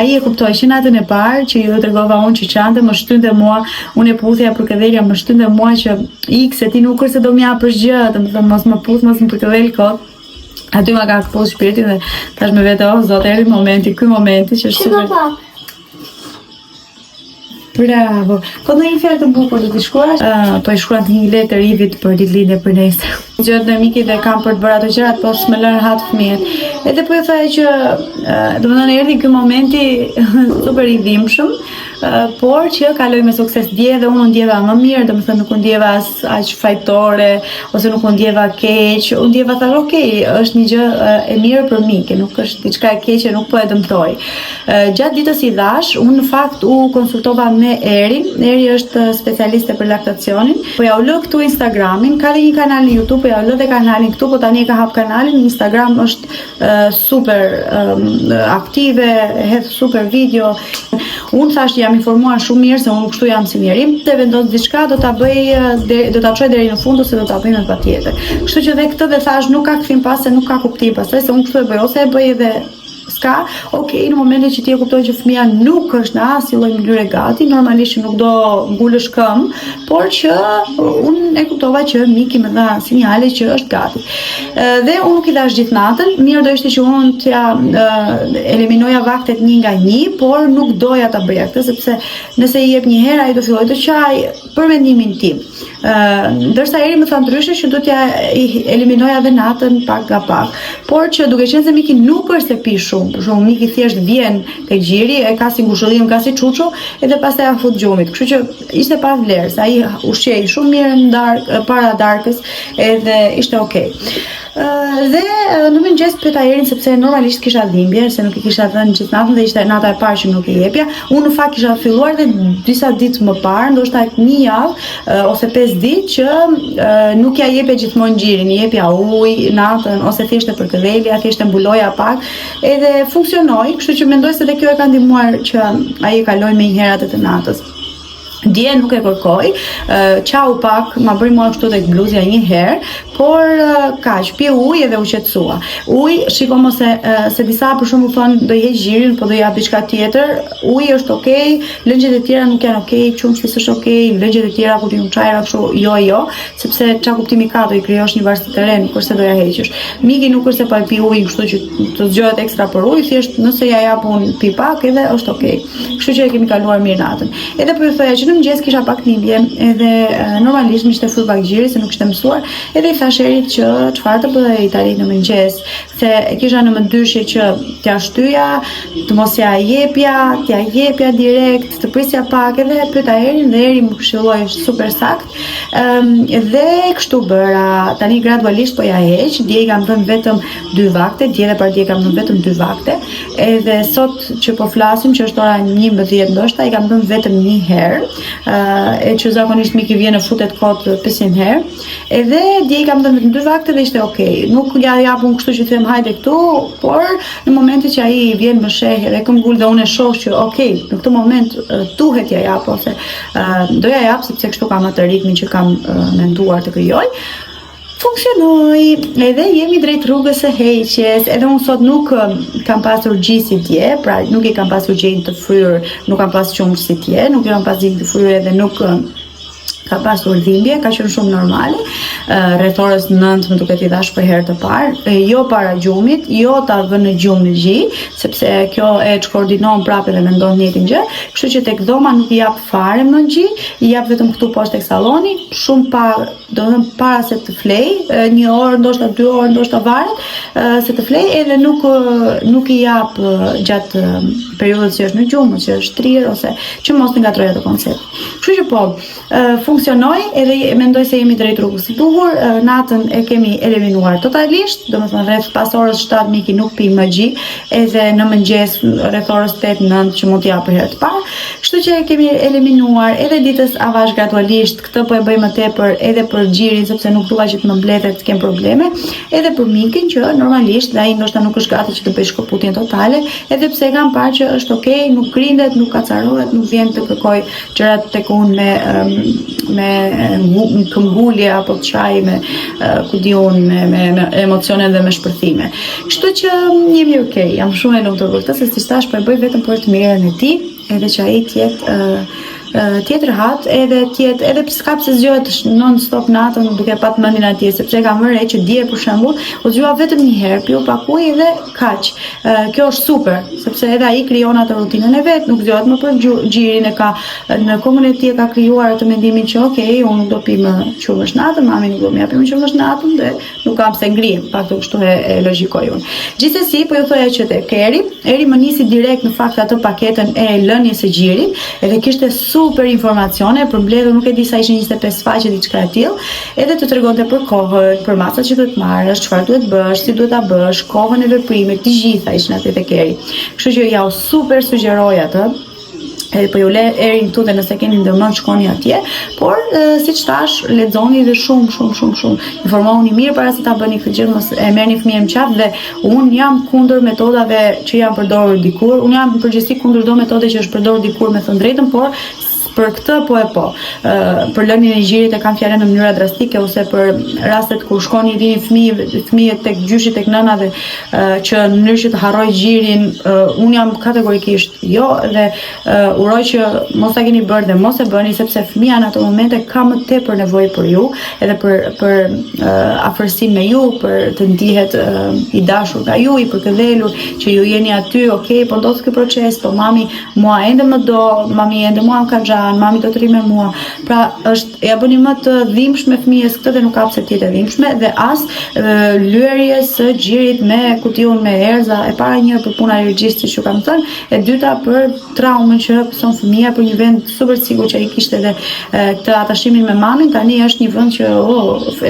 ai e kuptoi që natën e parë që ju tregova unë që çante më shtynte mua, unë e puthja për këdhelja, më shtynte mua që se ti nuk është se do më japësh gjë, domethënë mos më puth, mos më përkëdhel kot. Aty ma ka këpull shpirtin dhe tash me vete, zote, ky momenti që është super. Bravo. Po në një fjalë të bukur do t'i shkruash? Po I shkruan një letër Ivit për ditëlindje për nesër. Gjërat e mikit dhe kam për të bërë ato gjërat, po s'më lën rahat fëmijët. Edhe po ju thaj që domethënë erdhi ky momenti super I dhimbshëm, por që kaloi me sukses. Dje dhe unë ndjeva më mirë, domethënë nuk u ndjeva aq fajtore ose nuk u ndjeva keq. U ndjeva thashë, okay, është një gjë e mirë për mikë, nuk është diçka e keqe, nuk po e dëmtoj. Gjatë ditës I dhash, unë në fakt u konsultova me Erin. Eri është specialiste për laktacionin. Po ja u lë këtu Instagramin, ka dhe një kanal në YouTube, po ja u lë dhe kanalin këtu, po tani e ka hap kanalin. Instagram është super aktive, hedh super video. Unë thash jam informuar shumë mirë se unë kështu jam si njeri. Të vendos diçka do ta bëj, do ta çoj deri në fund ose do ta bëj me patjetër. Kështu që dhe këtë dhe thash nuk ka kthim pas se nuk ka kuptim pastaj se unë kështu e bëj ose e bëj edhe s'ka, okay, në momentin që ti e kupton që fëmia nuk është në asnjë lloj mënyre gati, normalisht nuk do ngulësh këmbë, por që unë e kuptova që miki më dha sinjale që është gati. Dhe unë nuk I dash gjithë natën, mirë do ishte që unë t'ja eliminoja vaktet 1 nga 1, por nuk doja ta bëja këtë sepse nëse I jep një herë ai do fillojë të qaj për mendimin tim. Ndërsa Eri më tha ndryshe që do t'ja eliminoja edhe natën pak nga pak. Por që duke qenë se miki nuk është se pi shumë, për shembull miki thjesht vjen tek gjiri, e ka si ngushëllim, ka si çuçu, edhe pastaj ja fut gjumit. Kështu që ishte pa vlerë, se ai ushqej shumë mirë në darkë, para darkës, edhe ishte okay. Dhe në mëngjes pyeta Erin sepse normalisht kisha dhimbje, se nuk I kisha dhënë gjithë natën dhe ishte nata e parë që nuk I jepja. Unë në fakt kisha filluar dhe disa ditë më parë, ndoshta 1 javë ose 5 ditë që nuk ja jepja gjithmonë gjirin, I jepja ujë natën ose thjesht për këdhelja, thjesht e mbuloja pak, edhe funksionoi, kështu që mendoj se dhe kjo e ka ndihmuar që ai e kaloi me një herë atë të natës. Dje nuk e kërkoj, qau pak, ma bëri mua kështu tek bluzja një herë, por kaq, pi ujë edhe u qetësua. Ujë, shiko mos se disa për shembull thonë do I heq gjirin, po do jap diçka tjetër. Uji është okay, lëngjet e tjera nuk janë okay, qumshti është okay, lëngjet e tjera kur ti çajra kështu, jo, sepse çka kuptimi ka do I krijosh një varësi të re, nuk është se do ja heqësh. Miki nuk është se pa pi ujë, kështu që të zgjohet ekstra për ujë, thjesht nëse ja jap unë pi pak edhe është okay. Kështu që e kemi kaluar mirë natën. Edhe po ju thoya që në mëngjes kisha pak dhimbje, edhe normalisht më ishte fut pak gjiri se nuk ishte mësuar, edhe I thash Erit që çfarë të bëj tani në mëngjes, se e kisha në mendyshje që t'ja shtyja, të mos ja jepja direkt, të prisja pak edhe pyeta Erin dhe Eri më këshilloi super sakt. Dhe kështu bëra, tani gradualisht po ja heq, dje i kam dhënë vetëm 2 vakte, dje dhe pardje kam dhënë vetëm 2 vakte, edhe sot që po flasim, që është ora 11 ndoshta, i kam dhënë vetëm 1 herë, e që zakonisht Miki vjen në futet kot 500 herë, edhe dje i kam dhënë vetëm 2 vakte dhe ishte okay. Nuk ja japun kështu që them hajde këtu, por në momentin që ai vjen më sheh edhe këmbgul dhe unë e shoh që okay, në këtë moment duhet ja jap ose do ja jap sepse kështu kam atë ritmin që kam menduar të krijoj. Funksionoi, edhe jemi drejt rrugës së heqjes, edhe unë sot nuk kam pasur gjë si dje, pra nuk i kam pasur gjë të fryrë, nuk kam pasur qumsh si dje, nuk i kam pasur gjë të fryrë edhe nuk ka pasur dhimbje, ka qenë shumë normale, rreth orës 9 më duket i dash për herë të parë, jo para gjumit, jo ta vënë në gjumë në gji, sepse kjo e koordinon prapë dhe mendon njëjtin gjë, kështu që tek dhoma nuk i jap fare në gji, i jap vetëm këtu poshtë tek salloni, shumë para, domethënë para se të flej, 1 orë, ndoshta 2 orë, ndoshta varet, se të flej, edhe nuk i jap gjatë periudhës që është në gjumë, që është trirë ose që mos të ngatroj atë koncept. Kështu që po, funksionoi edhe mendoj se jemi drejt rrugës së duhur. Natën e kemi eliminuar totalisht, domethënë rreth pas orës 7 Miki nuk pi më gji, edhe në mëngjes rreth orës 8-9 që mund t'jap për herë të parë. Kështu që e kemi eliminuar edhe ditës avash gradualisht. Këtë po e bëj më tepër edhe për xhirin sepse nuk dua që të më mbledhet të kem probleme, edhe për Mikin që normalisht ai ndoshta nuk është gati që të bëj shkëputjen totale, edhe pse kam parë që është okay, nuk grindet, nuk kacarohet, nuk vjen të kërkoj gjërat tek unë me këmbgulje apo çaj me ku di unë me emocione dhe me shpërthime. Kështu që jemi okay, jam shumë e lumtur për këtë, se si thash po e bëj vetëm për të mirën e tij, edhe që ai tjetë rehat, edhe s'ka pse zgjohet non stop natën duke pat mendin atje, sepse kam vënë re që dje për shembull u zgjua vetëm 1 herë, piu pak ujë dhe kaq. Kjo është super, sepse edhe ai krijon atë rutinën e vet, nuk zgjohet më për xhirin, e ka në kokën e tij ka krijuar atë mendimin që okay, unë nuk do pi më qumësh natën, mami nuk do më japë më qumësh natën dhe nuk kam pse ngrihem, pak të kështu e logjikoj unë. Gjithsesi, po ju thoya që tek Eri më nisi direkt në fakt atë paketën e lënies së xhirit, edhe kishte super informacione, për mbledhur nuk e di sa ishin 25 faqe diçka e tillë, edhe të tregonte për kohën, për masat që duhet marrësh, çfarë duhet bësh, si duhet ta bësh, kohën e veprimit, të gjitha ishin aty tek Eri. Kështu që ja u super sugjeroj atë. Po ju le Erin këtu dhe nëse keni ndërmend shkoni atje, por siç thash, lexoni dhe shumë informohuni mirë para se ta bëni këtë gjë, mos e merrni fëmijën qaf, dhe un jam kundër metodave që janë përdorur dikur. Un jam në përgjithësi kundër çdo metode që është përdorur dikur, me thënë drejtën, por për këtë për lënien e gjirit e kam fjalën në mënyra drastike, ose për rastet kur shkon i rini fëmijët tek gjyshi, tek nëna dhe që në mënyrë që të harroj gjirin, un jam kategorikisht jo, dhe uroj që mos ta keni bërë dhe mos e bëni, sepse fëmia në ato momente ka më tepër nevojë për ju, edhe për afërsinë me ju, për të ndihet i dashur nga ju, i përkëdhelur, që ju jeni aty, okay, po ndodh ky proces, po mami mua ende më do, mami ende mua ka mami do të rri me mua. Pra ja bëni më të dhimbshme fëmijës këtë, dhe nuk ka pse të jetë dhimbshme, dhe as lyerjes së gjirit me kution me erza, e para një për puna alergjisë që kam thënë, e dyta për traumën që pëson fëmia, për një vend super sigur që ai kishte edhe këtë atashimin me mamin, tani është një vend që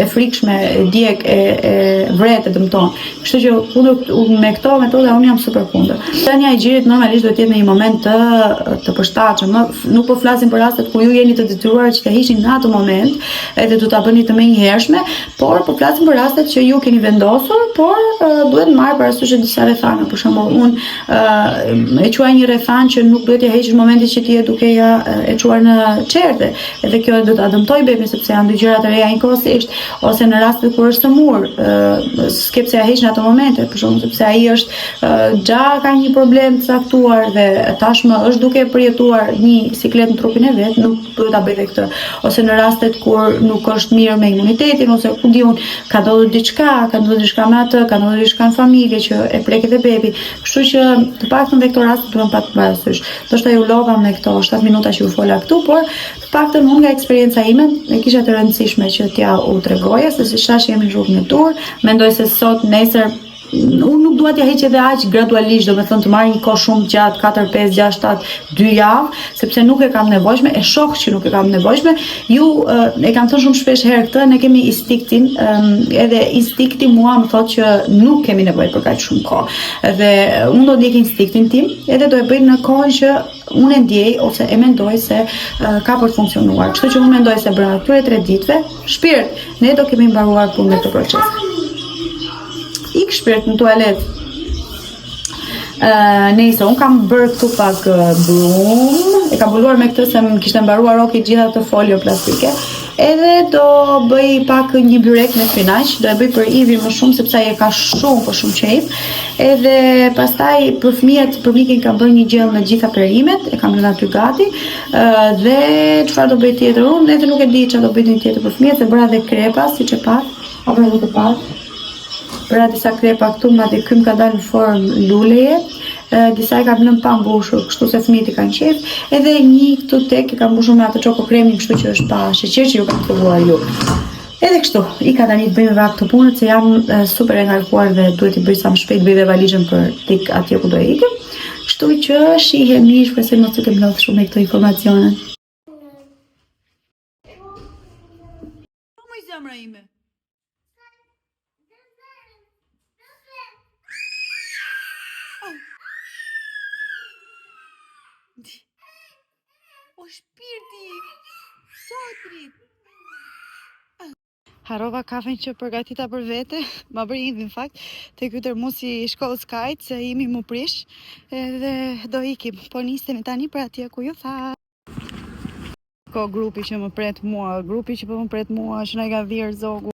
e frikshme, e djeg, e vret, e dëmton. Kështu që unë me këto metoda unë jam super kundër. Tani ai gjirit normalisht duhet të jetë në një moment të përshtatshëm, nuk po flasim për rastet ku ju jeni të detyruar që të hiqni në atë moment, edhe do ta bëni të menjëhershme, por po flasim për rastet që ju keni vendosur, por duhet marrë parasysh disa rrethana. Për shembull, unë e quaj një rrethan që nuk duhet ja heqësh në momentin që ti je duke ja e çuar në çerdhe, edhe kjo do ta dëmtoj bebin, sepse janë dy gjëra të reja njëkohësisht, ose në rastet kur është smur, s'ke pse ja heq në ato momente, për shembull, sepse ai është ka një problem të caktuar dhe tashmë është duke përjetuar një siklet në trupin e vet, nuk duhet ta bëj këtë. Ose në rastet kur nuk është mirë me imunitetin, ose ku diun ka ndodhur diçka me atë, ka ndodhur diçka në familje që e preket e bebi. Kështu që të paktën në këto raste duhen pat parasysh. Ndoshta ju lova me këto 7 minuta që u fola këtu, por të paktën unë nga eksperjenca ime e kisha të rëndësishme që t'ja u tregoja, se si thash jemi në rrugën e dur. Mendoj se sot, nesër unë nuk dua t'ja heq edhe aq gradualisht, domethënë të marr një kohë shumë gjatë, 4, 5, 6, 7, 2 javë, sepse nuk e kam nevojshme, e shoh që nuk e kam nevojshme. Ju e kam thënë shumë shpesh herë këtë, ne kemi instinktin, edhe instinkti mua më thotë që nuk kemi nevojë për kaq shumë kohë. Edhe unë do ndjek instinktin tim, edhe do e bëj në kohën që unë e ndjej ose e mendoj se ka për të funksionuar. Kështu që unë mendoj se brenda këtyre 3 ditëve, shpirt, ne do kemi mbaruar punën e këtë procesi. Ik shpirt në tualet. Nëse unë kam bërë këtu pak brum, e kam mbuluar me këtë se më kishte mbaruar roki gjitha të folio plastike. Edhe do bëj pak një byrek me spinaq, do e bëj për Ivin më shumë sepse ai e ka shumë qejf. Edhe pastaj për fëmijët, për Mikin kam bërë një gjell me gjitha perimet, e kam lënë aty gati. Dhe çfarë do bëj tjetër unë, edhe nuk e di çfarë do bëj tjetër për fëmijët, se bëra dhe krepa, siç e pat, apo edhe të pat. Bëra disa krepa këtu, madje ky më ka dalë në formë luleje. Disa e kam lënë pa mbushur, kështu se fëmijët i kanë qejf. Edhe një këtu tek e kam mbushur me atë çoko kremin, kështu që është pa sheqer që ju kam treguar ju. Edhe kështu, i ka tani të bëjmë vakt të punët, se jam super e ngarkuar dhe duhet i bëj sa më shpejt, bëj dhe valizhen për tek atje ku do e ikim. Kështu që shihemi, shpresoj mos të mblodh shumë me këto informacione. Moj zemra ime. O shpirti, sotrit. Harova kafen që përgatita për vete, ma bërë Ivi në fakt, të ky termosi i shkollës kajt, se imi mu prish, edhe do ikim, po nistemi tani për atje ku ju tha. Ko grupi që më pret mua, grupi që po më pret mua, që na i ka dhirë zogu.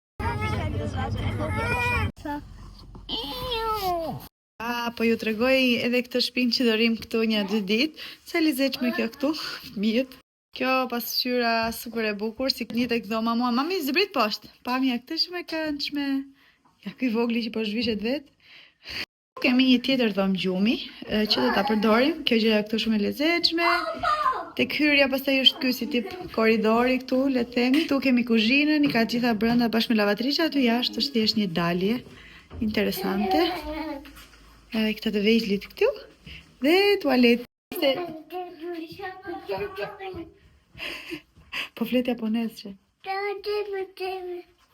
Po ju tregoj edhe këtë shpinë që do rrim këtu 1-2 ditë, sa lizeqme kjo këtu, fëmijët. Kjo pasqyra super e bukur, si një tek dhoma mua. Mami, zbrit poshtë. Pamja këtë shumë e këndshme. Ja ky vogli që po zhvishet vet. Kemi një tjetër dhomë gjumi, që do ta përdorim. Kjo gjëja këtu shumë e lezetshme. Tek hyrja pastaj është ky si tip korridori këtu, le të themi. Këtu kemi kuzhinën, i ka gjitha brenda bashkë me lavatriçe, aty jashtë është thjesht një dalje interesante. Edhe këtë të vegjlit këtu. Dhe tualet. Po flet japonez që.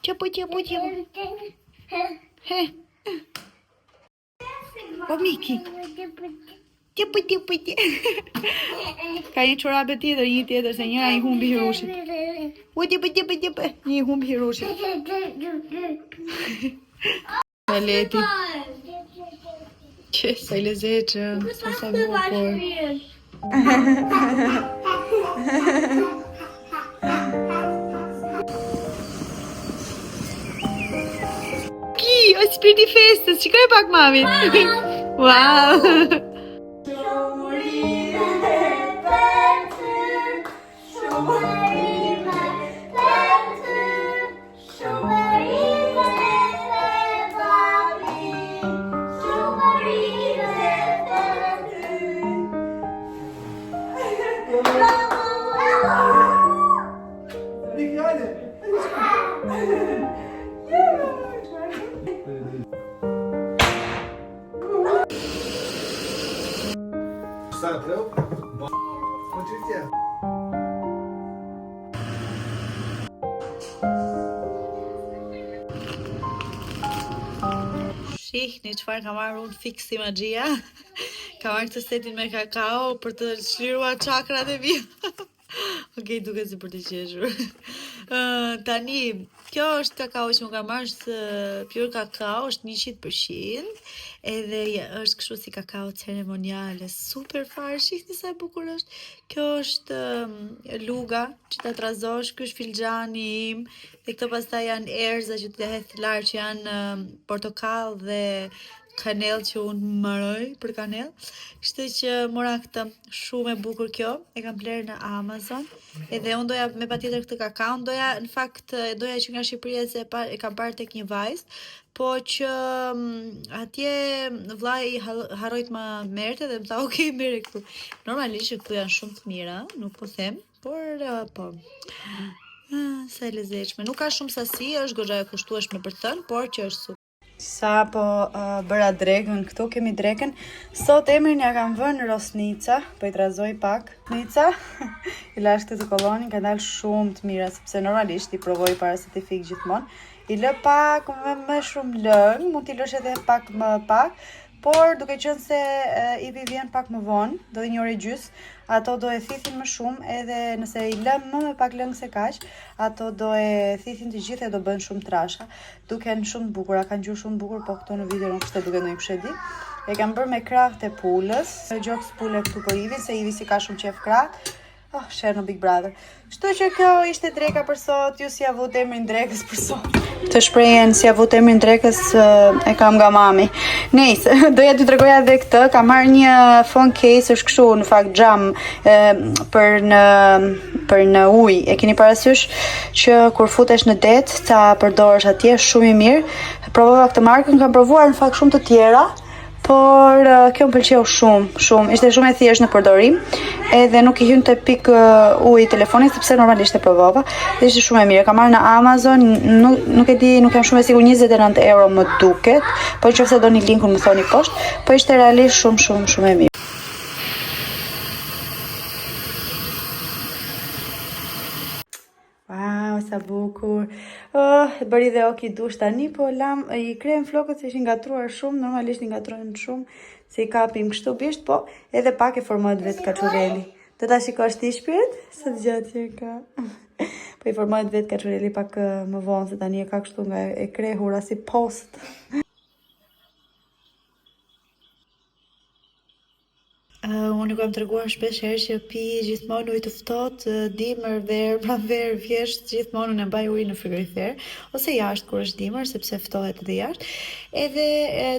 Çapo. He. Po Miki. Çapo. Ka një çorape tjetër, një tjetër se njëra i humbi hirushit. Një i humbi hirushit. Tualeti. Që sa i lezetshëm, sa bukur. Ki, o shpirti festës, shikoj pak mamin. Wow. Shihni çfarë ka marrë unë fiksi magjia. Ka marrë këtë setin me kakao për të çliruar çakrat e mia. Okej, duket si për të qeshur. Tani, kjo është kakao që më ka marrë, është pure kakao, është 100%, edhe është kështu si kakao ceremoniale, super fare, shihni sa e bukur është. Kjo është luga që ta trazosh, ky është filxhani im, dhe këto pastaj janë erza që të hedh larg, që janë portokall dhe kanel që unë mëroj për kanel. Kështu që mora këtë, shumë e bukur kjo, e kam blerë në Amazon. Edhe unë doja me patjetër këtë kakao, në fakt doja që nga Shqipëria se e kam parë tek një vajzë, po që atje vllai i harroi të ma merrte dhe më tha okay, merre këtu. Normalisht këtu janë shumë të mira, nuk po them, por po. Sa e lezetshme. Nuk ka shumë sasi, është goxha e kushtueshme për thënë, por që është super. Sa po bëra drekën, këtu kemi drekën. Sot emrin ja kam vënë Rosnica, po i trazoj pak. Nica, i lash këtë të kolonin, ka dalë shumë të mira, sepse normalisht i provoj para se t'i fik gjithmonë. I lë pak më shumë lëng, mund t'i lësh edhe pak më pak, por duke qenë se Ivi vjen pak më vonë, do dhe 1 orë e gjys, ato do e thithin më shumë, edhe nëse i lëm më me pak lëng se kaq, ato do e thithin të gjithë e do bën shumë trasha. Duken shumë të bukura, kanë ngjyrë shumë bukur, po këto në video nuk është duke ndonjë kush e di. E kam bërë me krahët e pulës, gjoks pule këtu për Ivi, se Ivi si ka shumë qef krah. Oh, shërë në Big Brother. Kështu që kjo ishte dreka për sot, ju si avut emrin drekës për sot. Të shprejen si avut emrin drekës e kam nga mami. Nejse, doja t'ju tregoja edhe këtë, kam marrë një phone case, është kështu në fakt xham për në ujë. E keni parasysh që kur futesh në det, ta përdorësh atje, shumë i mirë. Provova këtë markën, kam provuar në fakt shumë të tjera. Por kjo më pëlqeu shumë, ishte shumë e thjeshtë në përdorim, edhe nuk i hyn te pik uji telefonit, sepse normalisht e provova, dhe ishte shumë e mirë. Kam marrë në Amazon, nuk e di, nuk jam shumë e sigurt, 29 euro më duket, po nëse doni linkun më thoni poshtë, po ishte realisht shumë e mirë. Wow, sa bukur. E bëri dhe oki dush tani, po i krem flokët se ishin ngatruar shumë, normalisht i ngatrohen shumë, se i kapim kështu bisht, po edhe pak e formohet vetë kaçureli. Do ta shikosh ti shpirt? Sa gjatë që ka. Po i formohet vetë kaçureli pak më vonë, se tani e ka kështu nga e krehura si post. Unë kam treguar shpesh herë që pi gjithmonë ujë të ftohtë, dimër, verë, pranverë, vjesht, gjithmonë unë e mbaj ujë në frigorifer, ose jashtë kur është dimër, sepse ftohet edhe jashtë. Edhe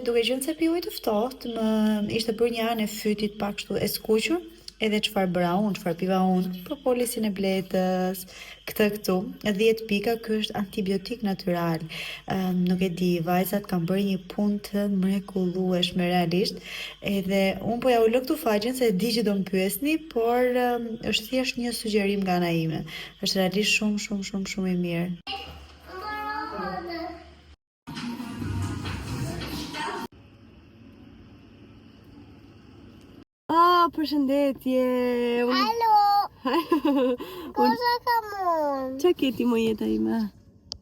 duke qenë se pi ujë të ftohtë, më ishte bërë një anë e fytit pak kështu e skuqur, edhe çfarë bëra unë, çfarë piva unë, propolisin e bletës, këtu, 10 pika, ky është antibiotik natyral. Nuk e di, vajzat kanë bërë një punë të mrekullueshme realisht, edhe unë po ja u lë këtu faqen se di që do më pyesni, por është thjesht një sugjerim nga ana ime. Është realisht shumë i mirë. Përshëndetje. Halo. Cosa kamon? Qa keti mo jeta ime?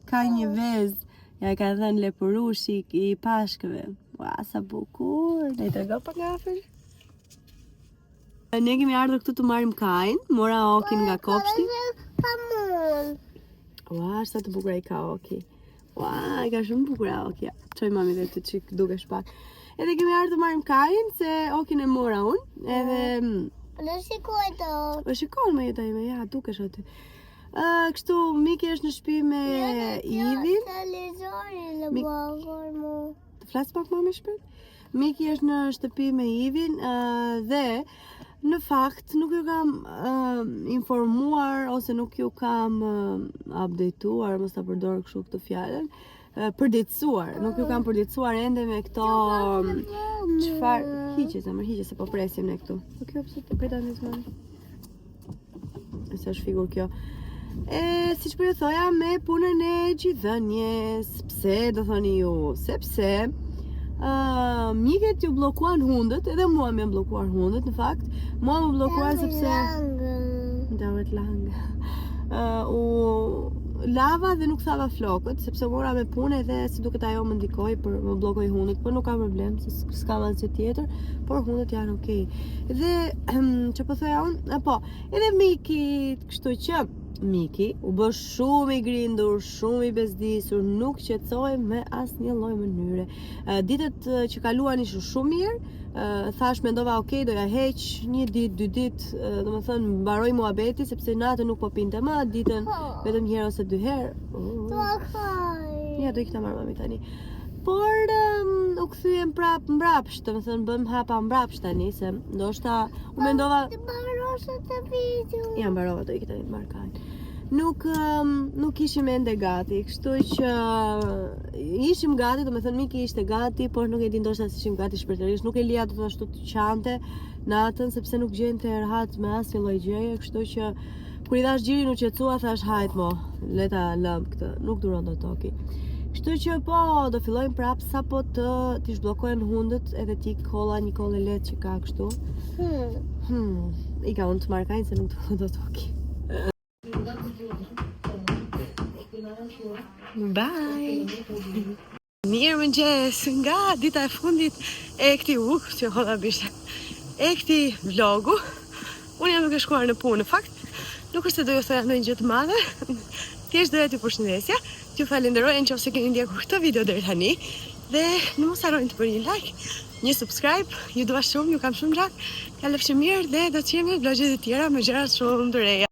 Ka një vez, ja ka dhënë lepurushi i pashkëve. Ua, sa bukur. Ne i trego pak nga afër. Ne kemi ardhur këtu të marrim Kajin, mora Okin nga kopshti. Kamon. Ua, sa të bukur ai ka Oki. Ua, ka shumë bukur Oki. Çoj mami dhe të çik dukesh pak. Edhe kemi ardhur të marrim Kajin, se Okin e mora unë, edhe... Në shikoj të... Po shikon më jeta ime, ja, dukesh aty. Kështu, Miki është në shtëpi me Ivin. Televizorin në bëgër mu. Të flasë pak më shpejt? Miki është në shtëpi me Ivin, dhe në fakt nuk ju kam informuar, ose nuk ju kam updateuar, mos ta përdor kështu këtë fjalën, përditësuar, nuk ju kam përditësuar ende me këto çfarë hiqe se po presim ne këtu. Po kjo pse të prita në zonë? Është figur kjo. Siç po ju thoja, me punën e gjithënjes. Pse do thoni ju? Sepse mjeket ju bllokuan hundët, edhe mua më bllokuar hundët, në fakt. Mua më bllokuan sepse Davet lang. Lava dhe nuk thava flokët, sepse mora me punë edhe si duket ajo më ndikoi për më bllokoi hundët, por nuk ka problem, se s'kam asgjë tjetër, por hundët janë okay. Dhe çfarë po thoja unë? Po, edhe Miki, kështu që Miki u bë shumë i grindur, shumë i bezdisur, nuk qetësoi me asnjë lloj mënyre. Ditët që kaluan ishin shumë mirë. Thash mendova okay, doja heq 1 ditë, 2 ditë, domethënë mbaroi muhabeti, sepse natën nuk po pinte më, ditën vetëm një herë ose 2 herë. Ja, do i këta marrë mami tani. Por u kthyem prap mbrapsht, domethënë bëm hapa mbrapsht tani, se ndoshta u mendova Të mbaroshe të video. ja mbarova, do i këta markajnë. Nuk ishim ende gati, kështu që ishim gati, domethënë Miki ishte gati, por nuk e di ndoshta se ishim gati shpirtërisht, nuk e lija do të ashtu të qante natën, sepse nuk gjente rehat me asnjë lloj gjëje, kështu që kur i dhash gjirin u qetësua, thash hajt mo, le ta lëm këtë, nuk duron dot Toki. Kështu që po, do fillojmë prapë sa po t'i zhbllokohen hundët edhe ti kolla një kollë lehtë që ka kështu. I ka unë të markajnë se nuk të do toki. Bye! Mirë mëngjes nga dita e fundit e këtij që holla bishte. E këtij vlogu. Unë jam duke shkuar në punë. Në fakt, nuk është se do ju thoja ndonjë gjë të madhe. Thjesht doja t'ju përshëndesja. T'ju falenderoj nëse keni ndjekur këtë video deri tani dhe mos harroni të bëni një like, një subscribe. Ju dua shumë, ju kam shumë gjatë. Kalofshi mirë dhe do të jemi vlogje të tjera me gjëra shumë të reja.